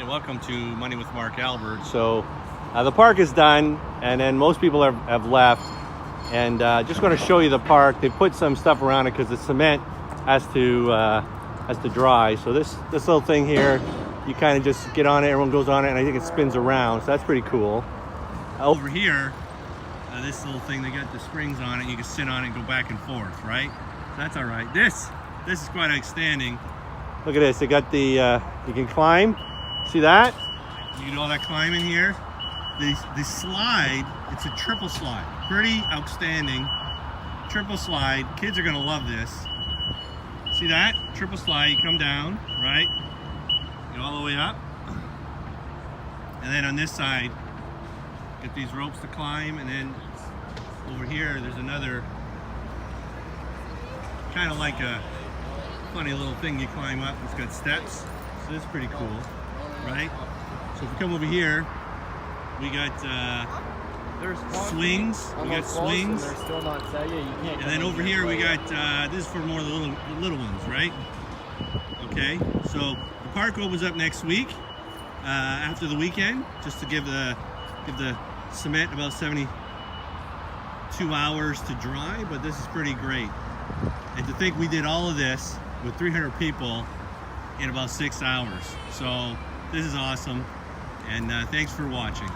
Hey, welcome to Money with Mark Albert. So the park is done, and then most people have left. And just going to show you the park. They put some stuff around it because the cement has to dry. So this little thing here, you kind of just get on it. Everyone goes on it, and I think it spins around. So that's pretty cool. Over here, this little thing, they got the springs on it. You can sit on it and go back and forth, right? So that's all right. This is quite outstanding. Look at this. They got the you can climb. See that? You can do all that climbing here. The slide, it's a triple slide. Pretty outstanding. Triple slide. Kids are gonna love this. See that? Triple slide. You come down, right? You go all the way up. And then on this side, get these ropes to climb, and then over here there's another kind of like a funny little thing you climb up. It's got steps. So this is pretty cool, right? So if we come over here, we got swings. We got swings. And then over here we got this is for more of the little ones, right? Okay. So the park opens up next week after the weekend, just to give the cement about 72 hours to dry. But this is pretty great. And to think we did all of this with 300 people in about 6 hours. So this is awesome. And thanks for watching.